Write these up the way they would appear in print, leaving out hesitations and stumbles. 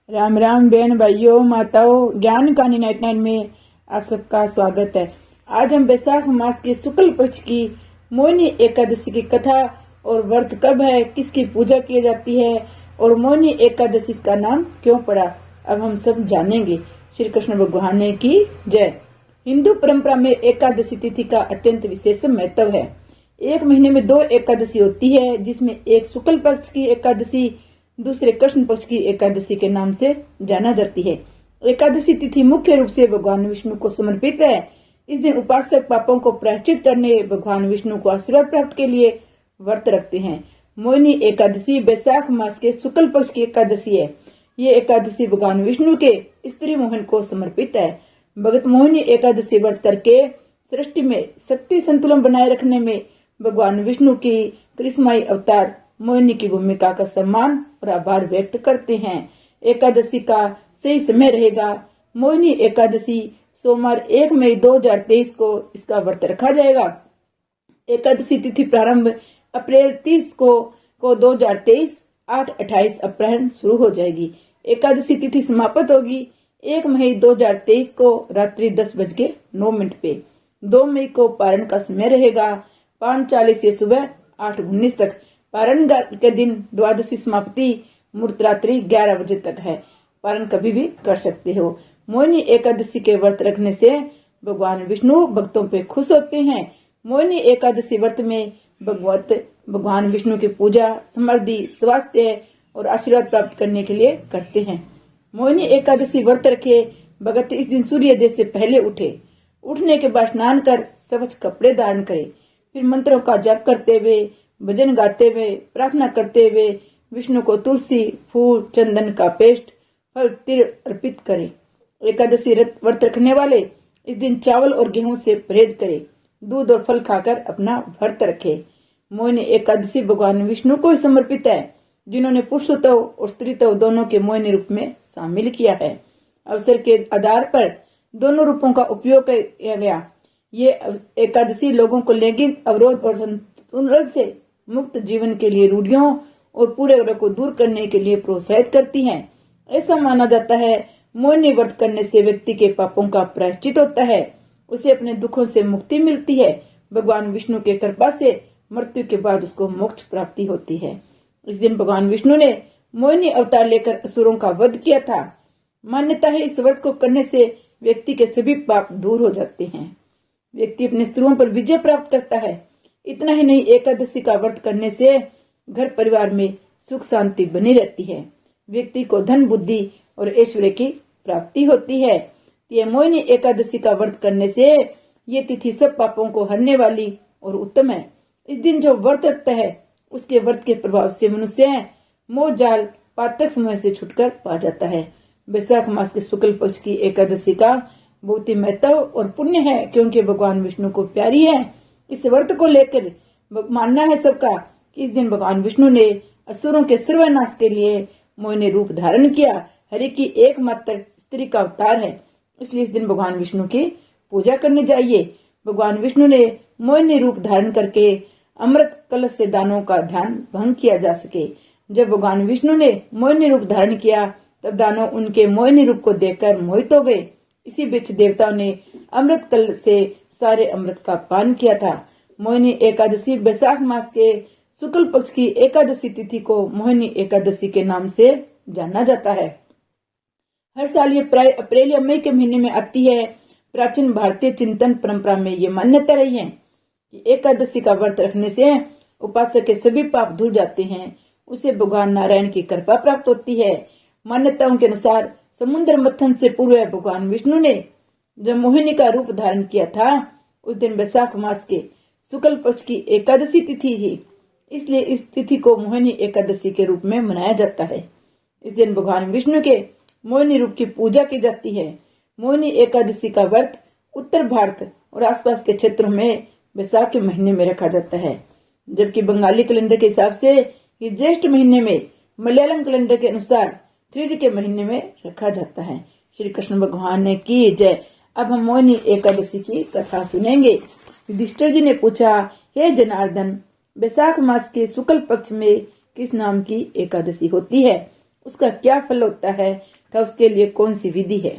राम राम बहन भाइयों माताओं, ज्ञान कहानी 99 में आप सबका स्वागत है। आज हम वैशाख मास के शुक्ल पक्ष की मोहिनी एकादशी की कथा और व्रत कब है, किसकी पूजा की जाती है और मोहिनी एकादशी का नाम क्यों पड़ा, अब हम सब जानेंगे। श्री कृष्ण भगवान की जय। हिंदू परंपरा में एकादशी तिथि का अत्यंत विशेष महत्व है। एक महीने में 2 एकादशी होती है, जिसमें एक शुक्ल पक्ष की एकादशी दूसरे कृष्ण पक्ष की एकादशी के नाम से जाना जाती है। एकादशी तिथि मुख्य रूप से भगवान विष्णु को समर्पित है। इस दिन उपासक पापों को प्रायश्चित करने, भगवान विष्णु को आशीर्वाद प्राप्त के लिए व्रत रखते हैं। मोहिनी एकादशी वैशाख मास के शुक्ल पक्ष की एकादशी है। ये एकादशी भगवान विष्णु के स्त्री मोहन को समर्पित है। भगत मोहिनी एकादशी व्रत करके सृष्टि में शक्ति संतुलन बनाए रखने में भगवान विष्णु की करिश्माई अवतार मोहिनी की भूमिका का सम्मान और आभार व्यक्त करते हैं। एकादशी का सही समय रहेगा। मोहिनी एकादशी सोमवार 1 मई 2023 को इसका व्रत रखा जाएगा। एकादशी तिथि प्रारंभ अप्रैल 30 को 2023 8-28 अप्रैल शुरू हो जाएगी। एकादशी तिथि समाप्त होगी 1 मई 2023 को रात्रि 10:09 पे। 2 मई को पारण का समय रहेगा 5:40 से सुबह 8:19 तक। पारण के दिन द्वादशी समाप्ति मुहूर्त रात्रि 11 बजे तक है। पारण कभी भी कर सकते हो। मोहिनी एकादशी के व्रत रखने से भगवान विष्णु भक्तों पे खुश होते हैं। मोहिनी एकादशी व्रत में भगवान विष्णु की पूजा समृद्धि, स्वास्थ्य और आशीर्वाद प्राप्त करने के लिए करते हैं। मोहिनी एकादशी व्रत रखे भगत इस दिन सूर्योदय से पहले उठने के बाद स्नान कर स्वच्छ कपड़े धारण करे, फिर मंत्रों का जप करते हुए, भजन गाते हुए, प्रार्थना करते हुए विष्णु को तुलसी, फूल, चंदन का पेस्ट, फल, तिल अर्पित करें। एकादशी व्रत रखने वाले इस दिन चावल और गेहूं से परहेज करें। दूध और फल खाकर अपना व्रत रखे। मोहिनी एकादशी भगवान विष्णु को समर्पित है, जिन्होंने पुरुषत्व और स्त्रीत्व दोनों के मोहिनी रूप में शामिल किया है। अवसर के आधार पर दोनों रूपों का उपयोग किया गया। ये एकादशी लोगों को लैंगिक अवरोध और संतुलन से मुक्त जीवन के लिए रूढ़ियों और पूरे को दूर करने के लिए प्रोत्साहित करती हैं। ऐसा माना जाता है मोहिनी व्रत करने से व्यक्ति के पापों का प्रायश्चित होता है, उसे अपने दुखों से मुक्ति मिलती है। भगवान विष्णु के कृपा से मृत्यु के बाद उसको मोक्ष प्राप्ति होती है। इस दिन भगवान विष्णु ने मोहिनी अवतार लेकर असुरों का वध किया था। मान्यता है इस व्रत को करने से व्यक्ति के सभी पाप दूर हो जाते हैं। व्यक्ति अपने शत्रुओं पर विजय प्राप्त करता है। इतना ही नहीं, एकादशी का व्रत करने से घर परिवार में सुख शांति बनी रहती है। व्यक्ति को धन, बुद्धि और ऐश्वर्य की प्राप्ति होती है। ये मोहिनी एकादशी का व्रत करने से ये तिथि सब पापों को हरने वाली और उत्तम है। इस दिन जो व्रत रखता है उसके व्रत के प्रभाव से मनुष्य मोह जाल पातक समूह से छुटकर पा जाता है। वैशाख मास के शुक्ल पक्ष की एकादशी का बहुत ही महत्व और पुण्य है, क्योंकि भगवान विष्णु को प्यारी है। इस व्रत को लेकर मानना है सबका कि इस दिन भगवान विष्णु ने असुरों के सर्वनाश के लिए मोहिनी रूप धारण किया। हरि की एकमात्र स्त्री का अवतार है, इसलिए इस दिन भगवान विष्णु की पूजा करनी चाहिए। भगवान विष्णु ने मोहिनी रूप धारण करके अमृत कलश से दानों का ध्यान भंग किया जा सके। जब भगवान विष्णु ने मोहिनी रूप धारण किया तब दानव उनके मोहिनी रूप को देखकर मोहित हो गए। इसी बीच देवताओं ने अमृत कलश से सारे अमृत का पान किया था। मोहिनी एकादशी वैशाख मास के शुक्ल पक्ष की एकादशी तिथि को मोहिनी एकादशी के नाम से जाना जाता है। हर साल ये प्राय अप्रैल या मई के महीने में आती है। प्राचीन भारतीय चिंतन परंपरा में ये मान्यता रही है कि एकादशी का व्रत रखने से उपासक के सभी पाप धुल जाते हैं, उसे भगवान नारायण की कृपा प्राप्त होती है। मान्यताओं के अनुसार समुद्र मंथन से पूर्व भगवान विष्णु ने जब मोहिनी का रूप धारण किया था, उस दिन वैशाख मास के शुक्ल पक्ष की एकादशी तिथि थी, इसलिए इस तिथि को मोहिनी एकादशी के रूप में मनाया जाता है। इस दिन भगवान विष्णु के मोहिनी रूप की पूजा की जाती है। मोहिनी एकादशी का व्रत उत्तर भारत और आसपास के क्षेत्रों में वैशाख के महीने में रखा जाता है, जबकि बंगाली कैलेंडर के हिसाब से ये ज्येष्ठ महीने में, मलयालम कैलेंडर के अनुसार थ्रीड के महीने में रखा जाता है। श्री कृष्ण भगवान की जय। अब हम मोहिनी एकादशी की कथा सुनेंगे। युधिष्ठिर जी ने पूछा, हे जनार्दन, वैशाख मास के शुक्ल पक्ष में किस नाम की एकादशी होती है, उसका क्या फल होता है, था उसके लिए कौन सी विधि है।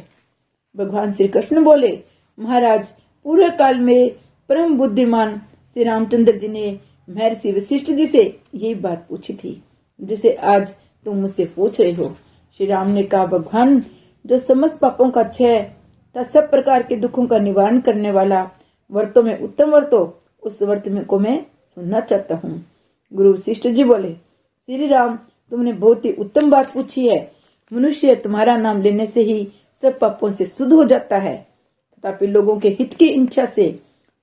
भगवान श्री कृष्ण बोले, महाराज, पूर्व काल में परम बुद्धिमान श्री रामचंद्र जी ने महर्षि वशिष्ठ जी से यही बात पूछी थी जिसे आज तुम मुझसे पूछ रहे हो। श्री राम ने कहा, भगवान, जो समस्त पापों का क्षय तथा सब प्रकार के दुखों का निवारण करने वाला व्रतों में उत्तम व्रत हो, उस व्रत में को मैं सुनना चाहता हूँ। गुरु वशिष्ठ जी बोले, श्री राम, तुमने बहुत ही उत्तम बात पूछी है। मनुष्य तुम्हारा नाम लेने से ही सब पापों से शुद्ध हो जाता है, तथापि लोगों के हित की इच्छा से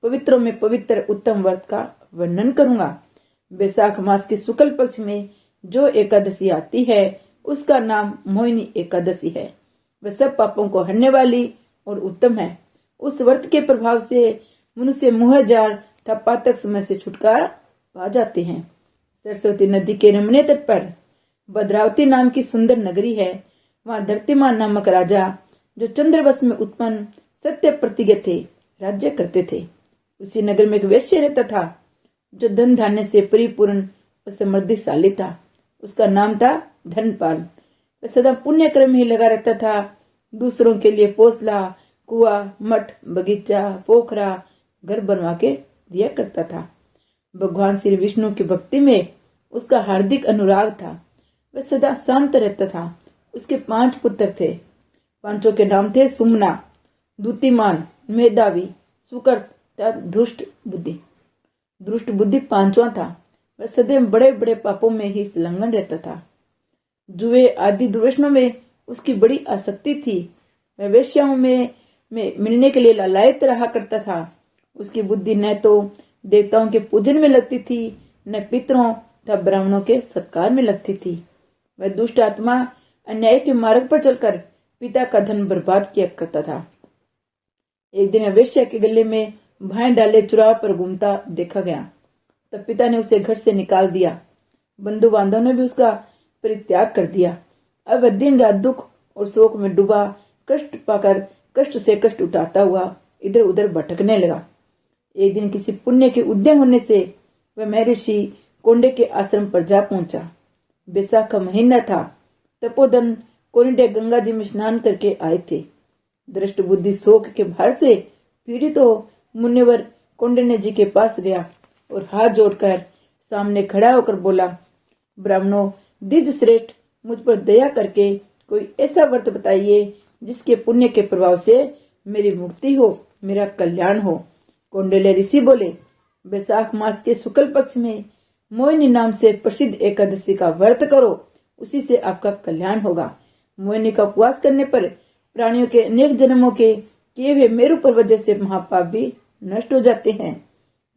पवित्रों में पवित्र उत्तम व्रत का वर्णन करूंगा। बैसाख मास के शुक्ल पक्ष में जो एकादशी आती है उसका नाम मोहिनी एकादशी है। वह सब पापों को हरने वाली और उत्तम है। उस व्रत के प्रभाव से मनुष्य मोह जाल तथा पातक समय से छुटकारा पा जाते हैं। सरस्वती नदी के रमणीय तट पर भद्रावती नाम की सुंदर नगरी है। वहां धरतीमान नामक राजा, जो चंद्रवंश में उत्पन्न सत्य प्रतिज्ञ थे, राज्य करते थे। उसी नगर में एक वैश्य रहता था जो धन धान्य से परिपूर्ण और समृद्धिशाली था। उसका नाम था धनपाल। वह सदा पुण्य कर्म ही लगा रहता था। दूसरों के लिए पोसला, कुआ, मठ, बगीचा, पोखरा, घर बनवा के दिया करता था। भगवान श्री विष्णु की भक्ति में उसका हार्दिक अनुराग था। वह सदा शांत रहता था। उसके 5 पुत्र थे। 5 के नाम थे सुमना, दूतिमान, मेधावी, सुकर्त तथा दुष्ट बुद्धि। दुष्ट बुद्धि 5वां था। वह सदैव बड़े बड़े पापों में ही संलग्न रहता था। जुए आदि दुर्व्यसनों में उसकी बड़ी आसक्ति थी। वह वेश्याओं में मिलने के लिए लालायित रहा करता था। उसकी बुद्धि न तो देवताओं के पूजन में लगती थी, न पितरों तथा ब्राह्मणों के सत्कार में लगती थी। वह दुष्ट आत्मा अन्याय के मार्ग पर चलकर पिता का धन बर्बाद किया करता था। एक दिन वेश्या के गले में भाएं डाले चुराव पर घूमता देखा गया। तब पिता ने उसे घर से निकाल दिया। बंधु बांधव ने भी उसका परित्याग कर दिया। अब वह दिन रात दुख और शोक में डूबा, कष्ट पाकर कष्ट से कष्ट उठाता हुआ इधर उधर भटकने लगा। एक दिन किसी पुण्य के उदय होने से वह महर्षि कोंडे के आश्रम पर जा पहुंचा। बैसाख का महीना था। तपोधन कोंडे गंगा जी में स्नान करके आए थे। दृष्ट बुद्धि शोक के भार से पीड़ित हो मुनिवर कोंडे जी के पास गया और हाथ जोड़कर सामने खड़ा होकर बोला, ब्राह्मणों, द्विज श्रेष्ठ, मुझ पर दया करके कोई ऐसा व्रत बताइए जिसके पुण्य के प्रभाव से मेरी मुक्ति हो, मेरा कल्याण हो। कोंडले ऋषि बोले, बैसाख मास के शुक्ल पक्ष में मोहिनी नाम से प्रसिद्ध एकादशी का व्रत करो, उसी से आपका कल्याण होगा। मोहिनी का उपवास करने पर प्राणियों के अनेक जन्मों के किए हुए मेरु पर्वत से महापाप भी नष्ट हो जाते हैं।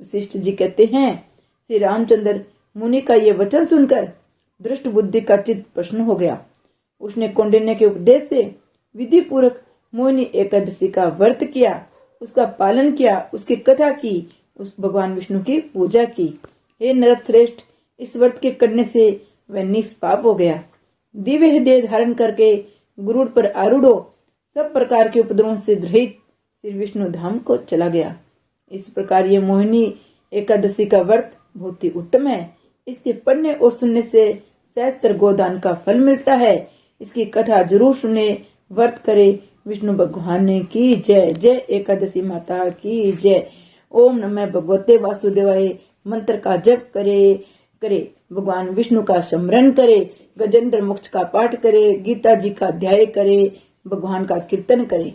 वशिष्ठ जी कहते हैं, श्री रामचंद्र मुनि का ये वचन सुनकर दृष्ट बुद्धि का चित्त प्रसन्न हो गया। उसने कौंडिन्य के उपदेश से विधि पूर्वक मोहिनी एकादशी का व्रत किया, उसका पालन किया, उसकी कथा की, उस भगवान विष्णु की पूजा की। हे नरक श्रेष्ठ, इस व्रत के करने से वह निष्पाप हो गया। दिव्य हृदय धारण करके गुरुड़ पर आरूढ़ हो सब प्रकार के उपद्रवों से रहित श्री विष्णु धाम को चला गया। इस प्रकार ये मोहिनी एकादशी का व्रत बहुत ही उत्तम है। इसके पढ़ने और सुनने से सहस्त्र गोदान का फल मिलता है। इसकी कथा जरूर सुने, व्रत करे। विष्णु भगवान की जय। जय एकादशी माता की जय। ओम नमः भगवते वासुदेवाय मंत्र का जप करे भगवान विष्णु का स्मरण करे, गजेंद्र मोक्ष का पाठ करे, गीता जी का अध्याय करे, भगवान का कीर्तन करे।